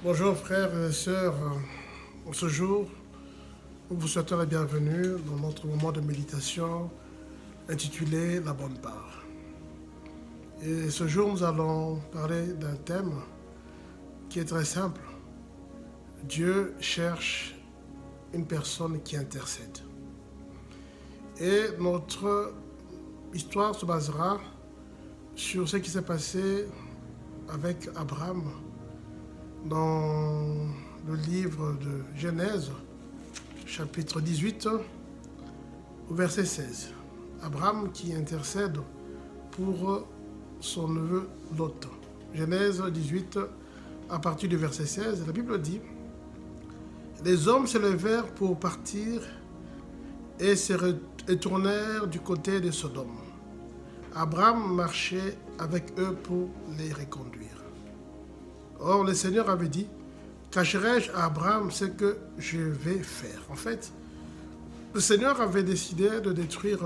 Bonjour frères et sœurs, en ce jour, nous vous souhaitons la bienvenue dans notre moment de méditation intitulé La bonne part. Et ce jour, nous allons parler d'un thème qui est très simple. Dieu cherche une personne qui intercède. Et notre histoire se basera sur ce qui s'est passé avec Abraham dans le livre de Genèse, chapitre 18, au verset 16. Abraham qui intercède pour son neveu Lot. Genèse 18, à partir du verset 16, la Bible dit « Les hommes se levèrent pour partir et se retournèrent du côté de Sodome. Abraham marchait avec eux pour les reconduire. Or, le Seigneur avait dit, cacherai-je à Abraham ce que je vais faire. En fait, le Seigneur avait décidé de détruire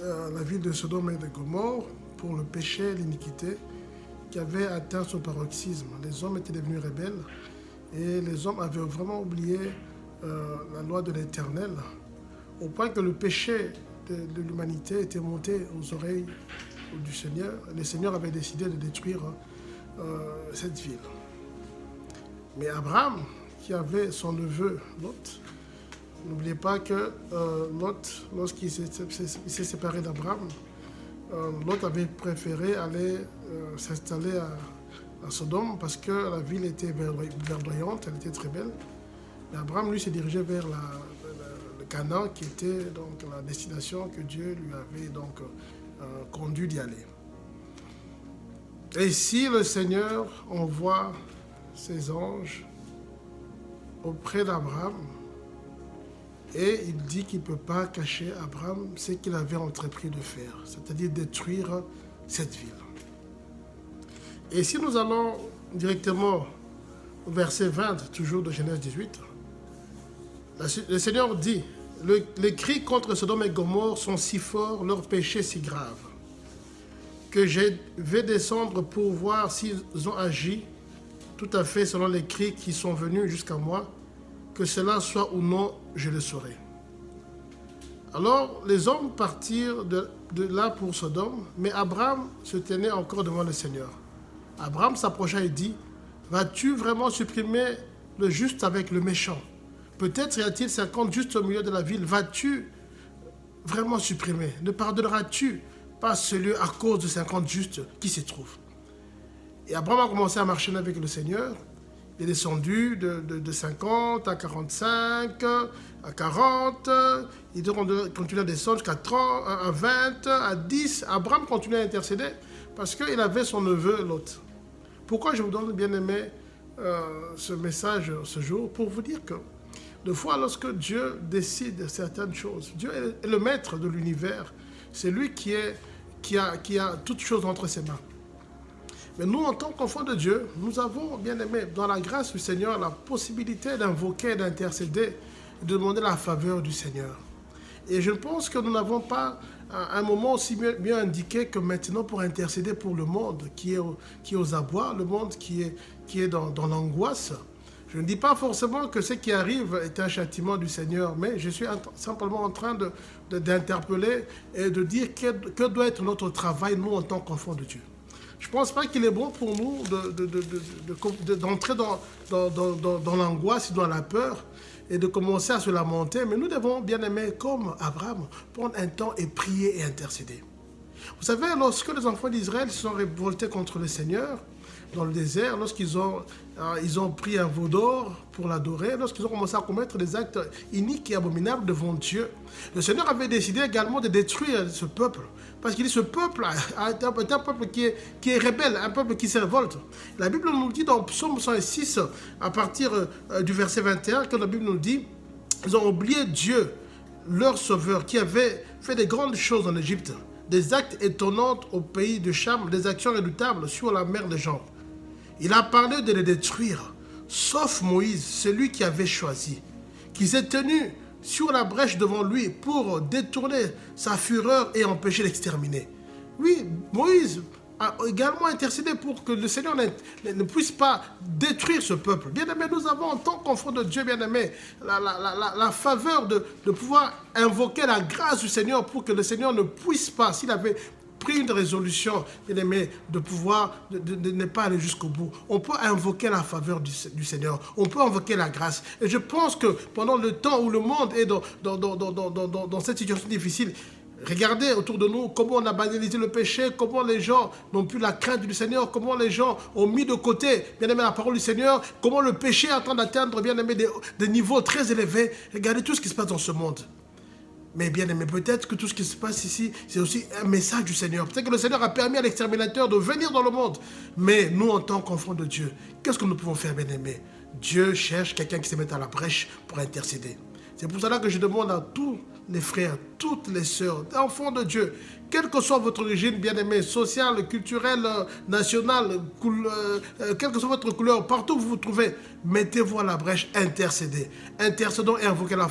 la ville de Sodome et de Gomorrhe pour le péché, l'iniquité qui avait atteint son paroxysme. Les hommes étaient devenus rebelles et les hommes avaient vraiment oublié la loi de l'Éternel, au point que le péché de l'humanité était monté aux oreilles du Seigneur. Le Seigneur avait décidé de détruire cette ville. Mais Abraham, qui avait son neveu Lot, n'oubliez pas que Lot, lorsqu'il s'est séparé d'Abraham, Lot avait préféré aller s'installer à Sodome parce que la ville était verdoyante, elle était très belle. Mais Abraham, lui, s'est dirigé vers le Canaan, qui était donc la destination que Dieu lui avait donc conduit d'y aller. Et si le Seigneur envoie ses anges auprès d'Abraham et il dit qu'il ne peut pas cacher Abraham ce qu'il avait entrepris de faire, c'est-à-dire détruire cette ville. Et si nous allons directement au verset 20, toujours de Genèse 18, le Seigneur dit, les cris contre Sodome et Gomorrhe sont si forts, leurs péchés si graves, que je vais descendre pour voir s'ils ont agi tout à fait selon les cris qui sont venus jusqu'à moi, que cela soit ou non, je le saurai. Alors les hommes partirent de là pour Sodome, mais Abraham se tenait encore devant le Seigneur. Abraham s'approcha et dit, vas-tu vraiment supprimer le juste avec le méchant? Peut-être y a-t-il 50 justes au milieu de la ville. Vas-tu vraiment supprimer? Ne pardonneras-tu pas celui à cause de 50 justes qui s'y trouvent? Et Abraham a commencé à marcher avec le Seigneur. Il est descendu de 50 à 45, à 40. Il continue à descendre jusqu'à 30, à 20, à 10. Abraham continue à intercéder parce qu'il avait son neveu Lot. Pourquoi je vous donne, bien aimé, ce message ce jour? Pour vous dire que des fois, lorsque Dieu décide certaines choses, Dieu est le maître de l'univers. C'est lui qui a toutes choses entre ses mains. Mais nous, en tant qu'enfants de Dieu, nous avons, bien aimé, dans la grâce du Seigneur, la possibilité d'invoquer, d'intercéder, de demander la faveur du Seigneur. Et je pense que nous n'avons pas un moment aussi bien indiqué que maintenant pour intercéder pour le monde qui est aux abois, le monde qui est dans l'angoisse. Je ne dis pas forcément que ce qui arrive est un châtiment du Seigneur, mais je suis simplement en train d'interpeller et de dire que doit être notre travail, nous, en tant qu'enfants de Dieu. Je ne pense pas qu'il est bon pour nous d'entrer dans l'angoisse, dans la peur et de commencer à se lamenter, mais nous devons, bien aimer, comme Abraham, prendre un temps et prier et intercéder. Vous savez, lorsque les enfants d'Israël se sont révoltés contre le Seigneur, dans le désert, lorsqu'ils ont pris un veau d'or pour l'adorer, lorsqu'ils ont commencé à commettre des actes iniques et abominables devant Dieu, le Seigneur avait décidé également de détruire ce peuple. Parce qu'il dit ce peuple est un peuple qui est rebelle, un peuple qui se révolte. La Bible nous dit dans Psaume 106, à partir du verset 21, que la Bible nous dit, ils ont oublié Dieu, leur sauveur, qui avait fait des grandes choses en Égypte, des actes étonnants au pays de Cham, des actions redoutables sur la mer de Jambe. Il a parlé de les détruire, sauf Moïse, celui qui avait choisi, qui s'est tenu sur la brèche devant lui pour détourner sa fureur et empêcher l'exterminer. Oui, Moïse a également intercédé pour que le Seigneur ne puisse pas détruire ce peuple. Bien-aimé, nous avons en tant qu'enfants de Dieu, bien-aimé, la faveur de pouvoir invoquer la grâce du Seigneur pour que le Seigneur ne puisse pas, s'il avait pris une résolution, bien-aimé, de pouvoir de ne pas aller jusqu'au bout. On peut invoquer la faveur du Seigneur. On peut invoquer la grâce. Et je pense que pendant le temps où le monde est dans cette situation difficile, regardez autour de nous comment on a banalisé le péché, comment les gens n'ont plus la crainte du Seigneur, comment les gens ont mis de côté, bien aimé, la parole du Seigneur, comment le péché est en train d'atteindre, bien aimé, des niveaux très élevés. Regardez tout ce qui se passe dans ce monde. Mais bien aimé, peut-être que tout ce qui se passe ici, c'est aussi un message du Seigneur. Peut-être que le Seigneur a permis à l'exterminateur de venir dans le monde. Mais nous, en tant qu'enfants de Dieu, qu'est-ce que nous pouvons faire, bien aimé? Dieu cherche quelqu'un qui se mette à la brèche pour intercéder. C'est pour cela que je demande à tous les frères, toutes les sœurs, enfants de Dieu, quelle que soit votre origine, bien-aimée, sociale, culturelle, nationale, quelle que soit votre couleur, partout où vous vous trouvez, mettez-vous à la brèche, intercédez. Intercédons et invoquez la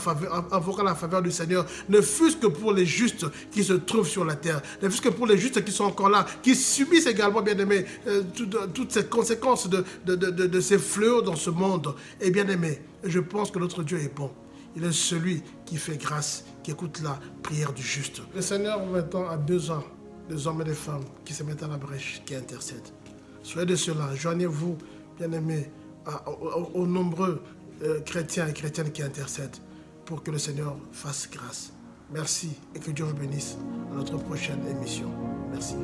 faveur du Seigneur, ne fût-ce que pour les justes qui se trouvent sur la terre, ne fût-ce que pour les justes qui sont encore là, qui subissent également, bien-aimés, toutes ces conséquences de ces fléaux dans ce monde. Et bien-aimés, je pense que notre Dieu est bon. Il est celui qui fait grâce, qui écoute la prière du juste. Le Seigneur maintenant a besoin des hommes et des femmes qui se mettent à la brèche, qui intercèdent. Soyez de cela, joignez-vous, bien-aimés, aux nombreux chrétiens et chrétiennes qui intercèdent pour que le Seigneur fasse grâce. Merci et que Dieu vous bénisse à notre prochaine émission. Merci.